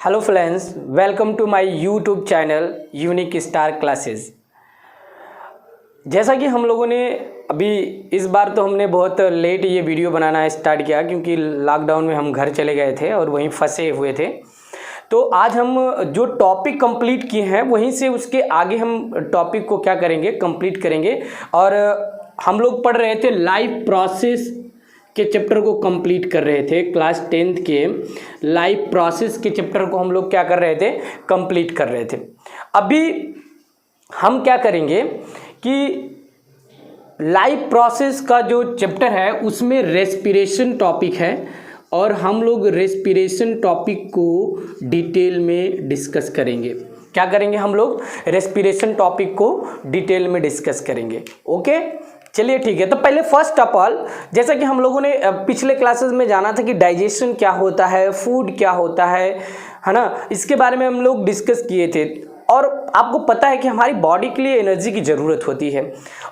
Hello friends, welcome to my YouTube channel unique star classes. जैसा कि हम लोगों ने अभी इस बार तो हमने बहुत लेट ये वीडियो बनाना स्टार्ट किया क्योंकि लॉकडाउन में हम घर चले गए थे और वहीं फंसे हुए थे। तो आज हम जो टॉपिक कंप्लीट किए हैं वहीं से उसके आगे हम टॉपिक को क्या करेंगे, कंप्लीट करेंगे। और हम लोग पढ़ रहे थे लाइफ प्रोसेस के चैप्टर को कंप्लीट कर रहे थे। क्लास 10th के लाइफ प्रोसेस के चैप्टर को हम लोग क्या कर रहे थे, कंप्लीट कर रहे थे। अभी हम क्या करेंगे कि लाइफ प्रोसेस का जो चैप्टर है उसमें रेस्पिरेशन टॉपिक है और हम लोग रेस्पिरेशन टॉपिक को डिटेल में डिस्कस करेंगे। क्या करेंगे, हम लोग रेस्पिरेशन टॉपिक को डिटेल में डिस्कस करेंगे। ओके, चलिए ठीक है। तो पहले फर्स्ट ऑफ ऑल, जैसा कि हम लोगों ने पिछले क्लासेस में जाना था कि डाइजेशन क्या होता है, फूड क्या होता है ना, इसके बारे में हम लोग डिस्कस किए थे। और आपको पता है कि हमारी बॉडी के लिए एनर्जी की ज़रूरत होती है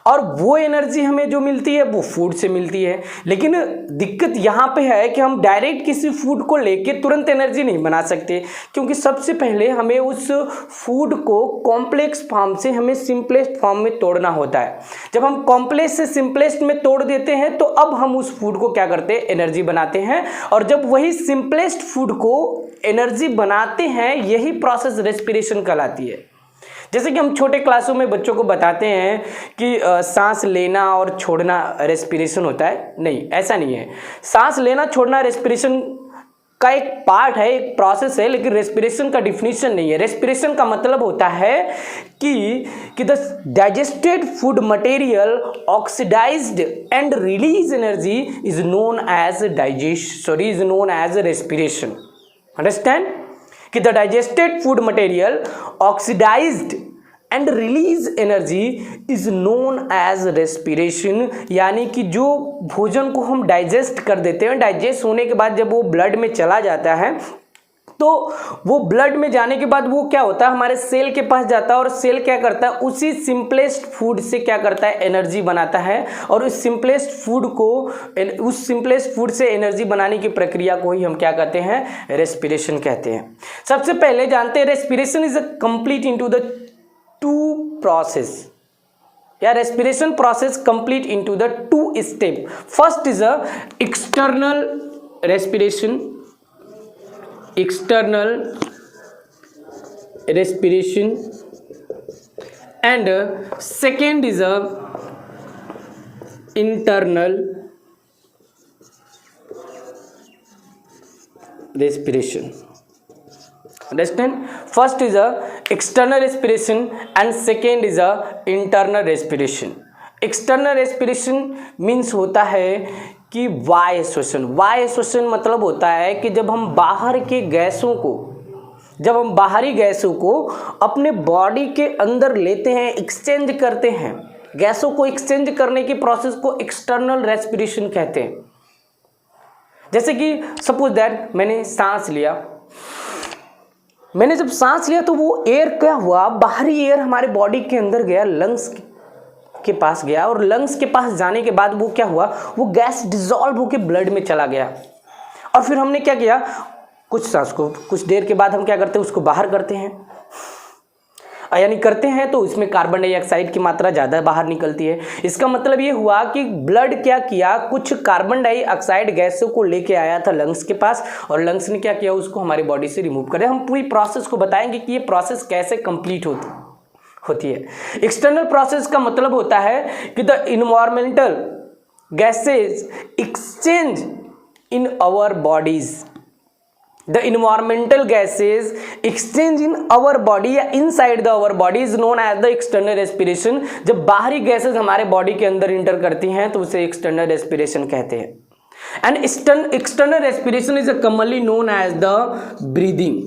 और वो एनर्जी हमें जो मिलती है वो फूड से मिलती है। लेकिन दिक्कत यहाँ पे है कि हम डायरेक्ट किसी फूड को लेके तुरंत एनर्जी नहीं बना सकते, क्योंकि सबसे पहले हमें उस फूड को कॉम्प्लेक्स फॉर्म से हमें सिंपलेस्ट फॉर्म में तोड़ना होता है। जब हम कॉम्प्लेक्स से सिंपलेस्ट में तोड़ देते हैं तो अब हम उस फूड को क्या करते हैं, एनर्जी बनाते हैं। और जब वही सिंपलेस्ट फूड को एनर्जी बनाते हैं, यही प्रोसेस रेस्पिरेशन कहलाती है। जैसे कि हम छोटे क्लासों में बच्चों को बताते हैं कि सांस लेना और छोड़ना रेस्पिरेशन होता है। नहीं, ऐसा नहीं है। सांस लेना छोड़ना रेस्पिरेशन का एक पार्ट है, एक प्रोसेस है, लेकिन रेस्पिरेशन का डिफिनीशन नहीं है। रेस्पिरेशन का मतलब होता है कि the digested food material oxidized and release energy is known as respiration. Understand कि the digested food material oxidized and release energy is known as respiration. यानी कि जो भोजन को हम डाइजेस्ट कर देते हैं, डाइजेस्ट होने के बाद जब वो ब्लड में चला जाता है तो वो ब्लड में जाने के बाद वो क्या होता है, हमारे सेल के पास जाता है और सेल क्या करता है, उसी सिंपलेस्ट फूड से क्या करता है, एनर्जी बनाता है। और उस सिंपलेस्ट फूड से एनर्जी बनाने की प्रक्रिया को ही हम क्या कहते हैं, रेस्पिरेशन कहते हैं। सबसे पहले जानते हैं respiration is a complete into the two process, या respiration process complete into the two step. First is a external respiration, external respiration, and second is a internal respiration. Understand? First is a external respiration and second is a internal respiration. External respiration means होता है कि वायु श्वसन। वायु श्वसन मतलब होता है कि जब हम बाहरी गैसों को अपने बॉडी के अंदर लेते हैं, एक्सचेंज करते हैं, गैसों को एक्सचेंज करने की प्रोसेस को एक्सटर्नल रेस्पिरेशन कहते हैं। जैसे कि सपोज दैट मैंने जब सांस लिया तो वो एयर क्या हुआ, बाहरी एयर हमारे बॉडी के अंदर गया, लंग्स के पास गया और लंग्स के पास जाने के बाद वो क्या हुआ, वो गैस डिसॉल्व होकर ब्लड में चला गया। और फिर हमने क्या किया, कुछ देर के बाद हम क्या करते हैं, उसको बाहर करते हैं, यानी करते हैं तो इसमें कार्बन डाइऑक्साइड की मात्रा ज़्यादा बाहर निकलती है। इसका मतलब ये हुआ कि ब्लड क्या किया, कुछ कार्बन डाइऑक्साइड गैसों को लेके आया था लंग्स के पास और लंग्स ने क्या किया, उसको हमारी बॉडी से रिमूव कर दिया। हम पूरी प्रोसेस को बताएंगे कि ये प्रोसेस कैसे कंप्लीट होती है। एक्सटर्नल प्रोसेस का मतलब होता है कि the environmental gases exchange in our bodies. The environmental gases exchange in our body या inside the our body is known as the external respiration. जब बाहरी गैसेज हमारे बॉडी के अंदर इंटर करती हैं तो उसे एक्सटर्नल रेस्पिरेशन कहते हैं। And external respiration is commonly known as the breathing.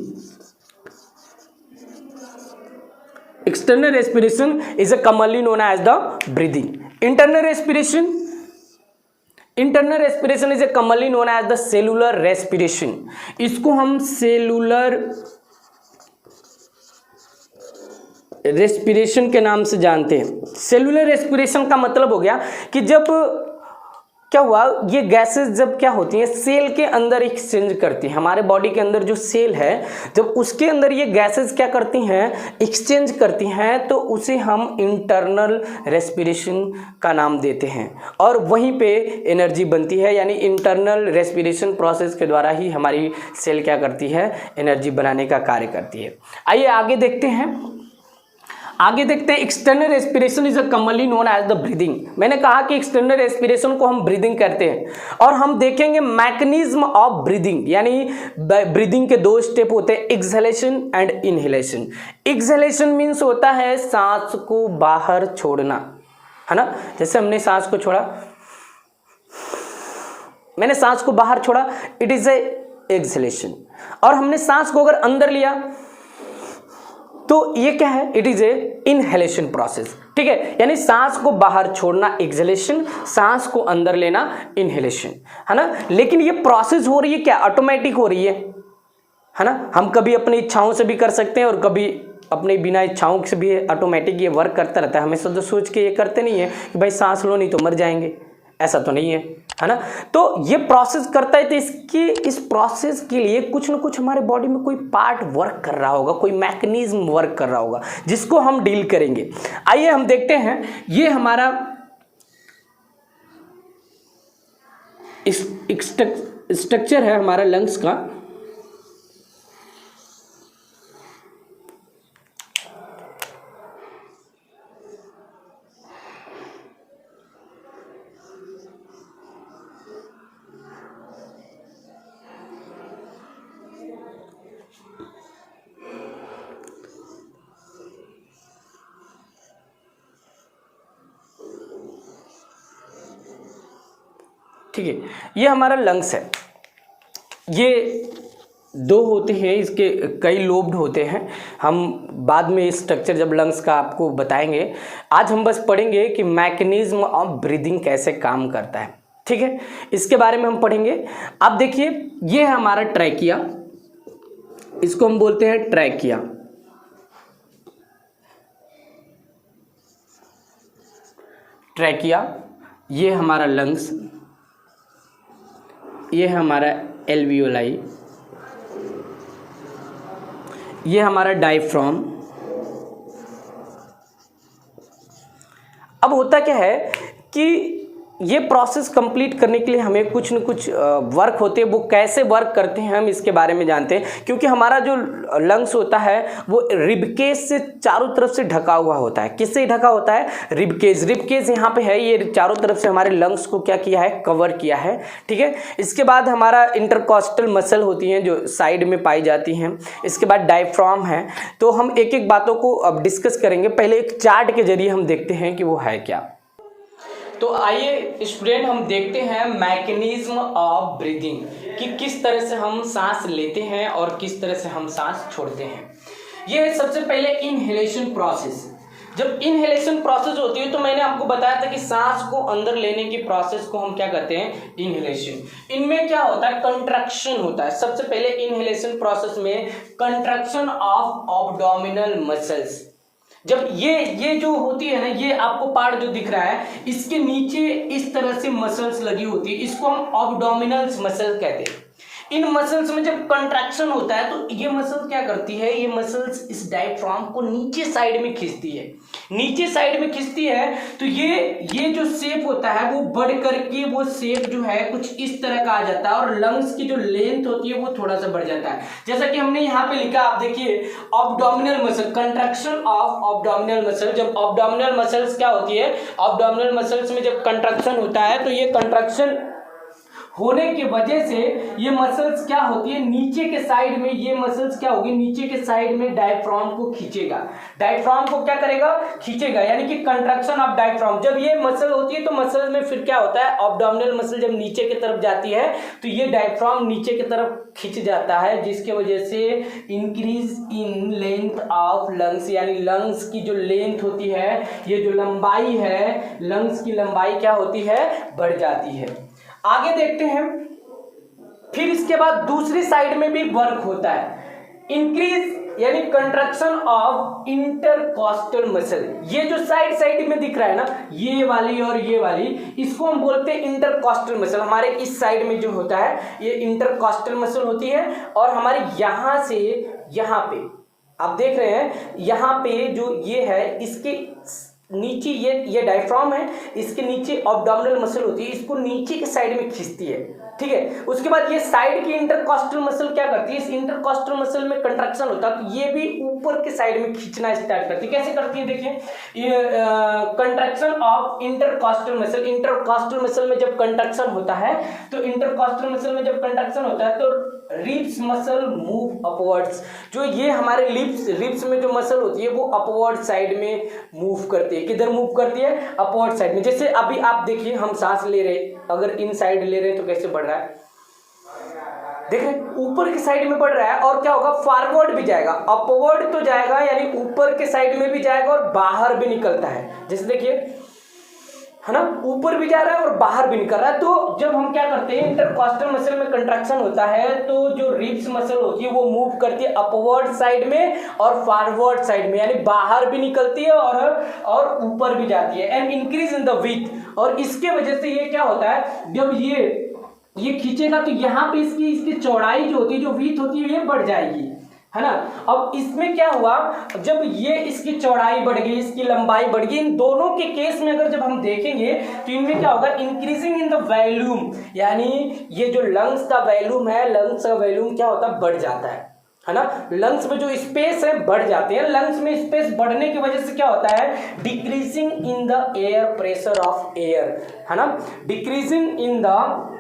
External respiration is commonly known as the breathing. Internal respiration is commonly known as the cellular respiration. इसको हम सेलुलर रेस्पिरेशन के नाम से जानते हैं। सेलुलर रेस्पिरेशन का मतलब हो गया कि जब क्या हुआ, ये गैसेस जब क्या होती हैं सेल के अंदर एक्सचेंज करती हैं, हमारे बॉडी के अंदर जो सेल है जब उसके अंदर ये गैसेस क्या करती हैं एक्सचेंज करती हैं, तो उसे हम इंटरनल रेस्पिरेशन का नाम देते हैं और वहीं पे एनर्जी बनती है। यानी इंटरनल रेस्पिरेशन प्रोसेस के द्वारा ही हमारी सेल क्या करती है एनर्जी बनाने का कार्य करती है। आइए आगे देखते हैं। External respiration is commonly known as the breathing. मैंने कहा कि एक्सटर्नल रेस्पिरेशन को हम ब्रीदिंग करते हैं और हम देखेंगे मैकेनिज्म ऑफ ब्रीदिंग, यानी ब्रीदिंग के 2 स्टेप होते हैं, exhalation and inhalation. Exhalation means होता है सांस को बाहर छोड़ना, है ना, जैसे हमने सांस को छोड़ा, मैंने सांस को बाहर छोड़ा, इट इज ए एक्सहेलेशन। और हमने सांस को अगर अंदर लिया तो ये क्या है, it is a inhalation process. ठीक है, यानी सांस को बाहर छोड़ना एक्सहेलेशन, सांस को अंदर लेना इनहेलेशन, है ना। लेकिन ये प्रोसेस हो रही है क्या, ऑटोमेटिक हो रही है ना। हम कभी अपनी इच्छाओं से भी कर सकते हैं और कभी अपने बिना इच्छाओं से भी ऑटोमेटिक ये वर्क करता रहता है। हमें तो सोच के ये करते नहीं है कि भाई सांस लो नहीं तो मर जाएंगे, ऐसा तो नहीं है ना। तो ये प्रोसेस करता है, तो इस प्रोसेस के लिए कुछ ना कुछ हमारे बॉडी में कोई पार्ट वर्क कर रहा होगा, कोई मैकेनिज्म वर्क कर रहा होगा, जिसको हम डील करेंगे। आइए हम देखते हैं, ये हमारा स्ट्रक्चर है हमारा लंग्स का। ठीक है, ये हमारा लंग्स है। ये 2 होते हैं, इसके कई लोब्ड होते हैं। हम बाद में इस स्ट्रक्चर जब लंग्स का आपको बताएंगे, आज हम बस पढ़ेंगे कि मैकेनिज्म ऑफ ब्रीदिंग कैसे काम करता है। ठीक है, इसके बारे में हम पढ़ेंगे। अब देखिए, ये है हमारा ट्रैकिया, इसको हम बोलते हैं ट्रैकिया। ट्रैकिया, ये हमारा लंग्स, ये है हमारा एल्वियोलाई, ये हमारा डायफ्राम। अब होता क्या है कि ये प्रोसेस कंप्लीट करने के लिए हमें कुछ न कुछ वर्क होते हैं। वो कैसे वर्क करते हैं हम इसके बारे में जानते हैं, क्योंकि हमारा जो लंग्स होता है वो रिबकेज से चारों तरफ से ढका हुआ होता है। किससे ढका होता है, रिबकेज यहाँ पे है, ये चारों तरफ से हमारे लंग्स को क्या किया है, कवर किया है। ठीक है, इसके बाद हमारा इंटरकॉस्टल मसल होती हैं जो साइड में पाई जाती हैं। इसके बाद डायफ्राम है। तो हम एक एक बातों को अब डिस्कस करेंगे। पहले एक चार्ट के जरिए हम देखते हैं कि वो है क्या। तो आइए स्टूडेंट, हम देखते हैं मैकेनिज्म ऑफ ब्रीदिंग कि किस तरह से हम सांस लेते हैं और किस तरह से हम सांस छोड़ते हैं। ये सबसे पहले इनहेलेशन प्रोसेस। जब इनहेलेशन प्रोसेस होती है तो मैंने आपको बताया था कि सांस को अंदर लेने की प्रोसेस को हम क्या कहते हैं, इनहेलेशन। इनमें क्या होता है, कंट्रैक्शन होता है। सबसे पहले इनहेलेशन प्रोसेस में कंट्रैक्शन ऑफ एब्डोमिनल मसल्स। जब ये जो होती है ना, ये आपको पार्ट जो दिख रहा है, इसके नीचे इस तरह से मसल्स लगी होती है, इसको हम एब्डोमिनल मसल कहते हैं। इन मसल्स में जब कंट्रैक्शन होता है तो ये मसल क्या करती है, ये मसल्स इस डायफ्राम को नीचे साइड में खींचती है। नीचे साइड में खींचती है तो ये जो शेप होता है वो बढ़ करके वो शेप जो है कुछ इस तरह का आ जाता है और लंग्स की जो लेंथ होती है वो थोड़ा सा बढ़ जाता है। जैसा कि हमने यहाँ पे लिखा, आप देखिए, abdominal muscle, contraction of abdominal muscle. जब एब्डोमिनल मसल्स क्या होती है, एब्डोमिनल मसल्स में जब कंट्रैक्शन होता है तो ये कंट्रैक्शन होने की वजह से ये मसल्स क्या होती है, नीचे के साइड में ये मसल्स क्या होगी, नीचे के साइड में डायफ्राम को खींचेगा। डायफ्राम को क्या करेगा, खींचेगा, यानी कि कंट्रैक्शन ऑफ डायफ्राम। जब ये मसल होती है तो मसल में फिर क्या होता है, एब्डोमिनल मसल जब नीचे की तरफ जाती है तो ये डायफ्राम नीचे की तरफ खींच जाता है, जिसके वजह से increase in length of lungs, यानी लंग्स की जो लेंथ होती है, ये जो लंबाई है, लंग्स की लंबाई क्या होती है, बढ़ जाती है। आगे देखते हैं, फिर इसके बाद दूसरी साइड में भी वर्क होता है। इंक्रीज यानी कंट्रक्शन ऑफ इंटरकॉस्टल मसल। ये जो साइड में दिख रहा है ना, ये वाली और ये वाली, इसको हम बोलते हैं इंटरकॉस्टल मसल। हमारे इस साइड में जो होता है ये इंटरकॉस्टल मसल होती है, और हमारे यहां से यहां पे आप देख रहे हैं, यहां पे जो ये है इसके नीचे ये डायफ्राम है, इसके नीचे एब्डोमिनल मसल होती है, इसको नीचे के साइड में खींचती है, ठीक है। उसके बाद ये साइड की इंटरकॉस्टल मसल क्या करती है, इस इंटरकॉस्टल मसल में कंट्रक्शन होता है तो ये भी ऊपर के साइड में खींचना स्टार्ट करती है। कैसे करती है देखिए, ये construction of intercostal muscle. Intercostal muscle में जब कंट्रक्शन होता है तो इंटरकॉस्टल मसल में जब कंट्रक्शन होता है तो रिब्स मसल मूव अपवर्ड्स। जो ये हमारे रिब्स में जो मसल होती है वो अपवर्ड साइड में मूव करती है। किधर मूव करती है, अपवर्ड साइड में। जैसे अभी आप देखिए हम सांस ले रहे, अगर इन साइड ले रहे तो कैसे बढ़ रहा है, देख रहे ऊपर की साइड में बढ़ रहा है, और क्या होगा फॉरवर्ड भी जाएगा, अपवर्ड तो जाएगा यानी ऊपर के साइड में भी जाएगा और बाहर भी निकलता है। जैसे देखिए है ना, ऊपर भी जा रहा है और बाहर भी निकल रहा है। तो जब हम क्या करते हैं, इंटरकॉस्टल मसल में कंट्रक्शन होता है तो जो रिब्स मसल होती है वो मूव करती है अपवर्ड साइड में और फॉरवर्ड साइड में, यानी बाहर भी निकलती है और ऊपर भी जाती है, and increase in the width. और इसके वजह से ये क्या होता है, जब ये खींचेगा तो यहाँ पे इसकी चौड़ाई जो होती है, जो विड्थ होती है, ये बढ़ जाएगी, है ना। अब इसमें क्या हुआ, जब ये इसकी चौड़ाई बढ़ गई, इसकी लंबाई बढ़ गई, इन दोनों के केस में अगर जब हम देखेंगे तो इनमें क्या होगा, इंक्रीजिंग इन द वॉल्यूम, यानी ये जो लंग्स का वॉल्यूम है, लंग्स का वॉल्यूम क्या होता है, बढ़ जाता है ना। लंग्स में जो स्पेस है बढ़ जाते हैं। लंग्स में स्पेस बढ़ने की वजह से क्या होता है, decreasing in the air pressure of air, है ना। Decreasing in the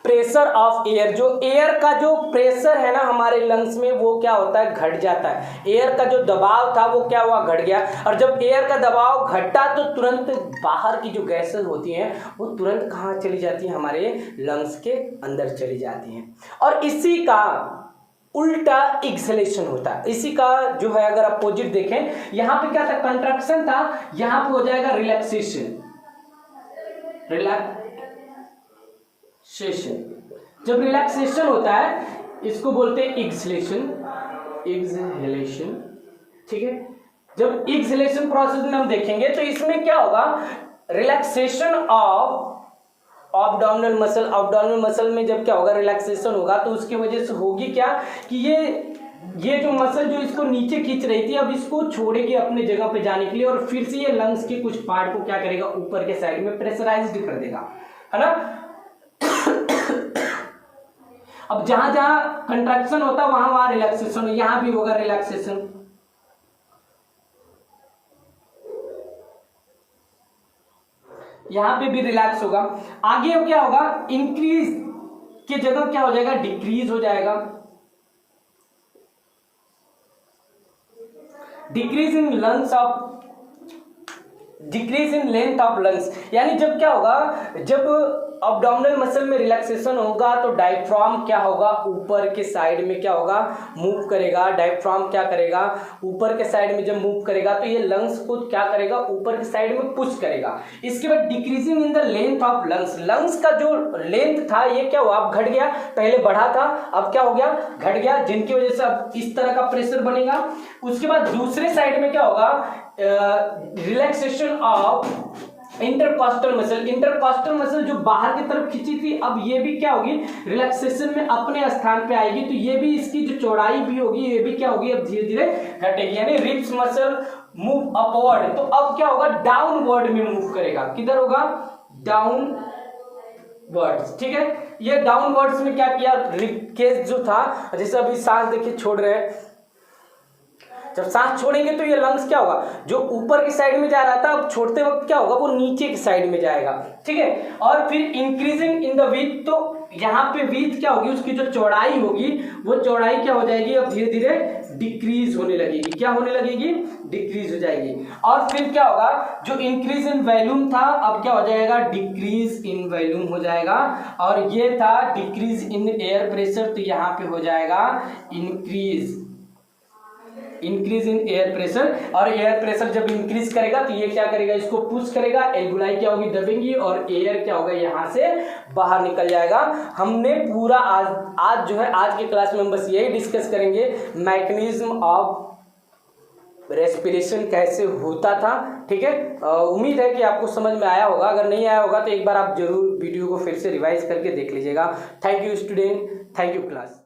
pressure of air, जो एयर का जो प्रेशर है ना हमारे लंग्स में वो क्या होता है, घट जाता है। एयर का जो दबाव था वो क्या हुआ, घट गया। और जब एयर का दबाव घटा तो तुरंत बाहर की जो गैसेस होती हैं वो तुरंत कहाँ चली जाती हैं, हमारे लंग्स के अंदर चली जाती हैं। और इसी का उल्टा एक्सलेशन होता है। इसी का जो है अगर अपोजिट देखें, यहाँ पे क्या था, कंट्रक्शन था, यहाँ पे हो जाएगा रिलैक्सेशन। जब रिलैक्सेशन होता है इसको बोलते हैं एक्सलेशन, ठीक है। जब एक्सलेशन प्रोसेस में हम देखेंगे तो इसमें क्या होगा, relaxation of abdominal muscle. Abdominal muscle में जब क्या होगा, रिलैक्सेशन होगा तो उसकी वजह से होगी क्या कि ये जो मसल जो इसको नीचे खींच रही थी अब इसको छोड़ेगी अपने जगह पे जाने के लिए, और फिर से ये लंग्स के कुछ पार्ट को क्या करेगा, ऊपर के साइड में प्रेशराइज्ड कर देगा, है ना। अब जहां जहां कंट्रैक्शन होता है वहां रिलैक्सेशन, यहां भी होगा रिलैक्सेशन। यहां पे भी रिलैक्स होगा। आगे क्या होगा, इंक्रीज की जगह क्या हो जाएगा, डिक्रीज हो जाएगा। Decrease in length of lungs, यानी जब क्या होगा, जब एब्डोमिनल मसल में रिलैक्सेशन होगा तो डायफ्राम क्या होगा, ऊपर के साइड में क्या होगा, मूव करेगा। डायफ्राम क्या करेगा, ऊपर के साइड में जब मूव करेगा तो ये लंग्स को क्या करेगा, ऊपर के साइड में पुश करेगा। इसके बाद decreasing in the length of lungs, lungs का जो लेंथ था ये क्या हुआ, अब घट गया। पहले बढ़ा था अब क्या हो गया, घट गया, जिनकी वजह से अब इस तरह का प्रेशर बनेगा। उसके बाद दूसरे साइड में क्या होगा, relaxation of intercostal muscle. Intercostal muscle जो बाहर की तरफ खींची थी अब ये भी क्या होगी, रिलैक्सेशन में अपने स्थान पे आएगी, तो ये भी इसकी जो चौड़ाई भी होगी ये भी क्या होगी, अब धीरे धीरे घटेगी। यानी रिब्स मसल मूव अपवर्ड, तो अब क्या होगा, डाउनवर्ड में मूव करेगा। किधर होगा, डाउनवर्ड्स, ठीक है। ये डाउनवर्ड्स में क्या किया, रिब केस जो था, जैसे अभी सांस देखिए छोड़ रहे हैं, जब सांस छोड़ेंगे तो ये लंग्स क्या होगा, जो ऊपर की साइड में जा रहा था अब छोड़ते वक्त क्या होगा, वो नीचे की साइड में जाएगा, ठीक है। और फिर इंक्रीजिंग इन द विड्थ, तो यहाँ पे विड्थ क्या होगी, उसकी जो चौड़ाई होगी वो चौड़ाई क्या हो जाएगी, अब धीरे धीरे डिक्रीज होने लगेगी। क्या होने लगेगी, डिक्रीज हो जाएगी। और फिर क्या होगा, जो इंक्रीज इन वॉल्यूम था अब क्या हो जाएगा, डिक्रीज इन वॉल्यूम हो जाएगा। और ये था डिक्रीज इन एयर प्रेशर, तो यहाँ पे हो जाएगा increase increase in air pressure, और एयर प्रेशर जब इंक्रीज करेगा तो ये क्या करेगा, इसको पुश करेगा, एल्वेओलाई क्या होगी, दबेंगी, और एयर क्या होगा, यहाँ से बाहर निकल जाएगा। हमने पूरा आज जो है आज के क्लास में हम बस यही डिस्कस करेंगे, मैकेनिज्म ऑफ रेस्पिरेशन कैसे होता था। ठीक है, उम्मीद है कि आपको समझ में आया होगा। अगर नहीं आया होगा तो एक बार आप जरूर वीडियो को फिर से रिवाइज करके देख लीजिएगा। Thank you student, thank you class.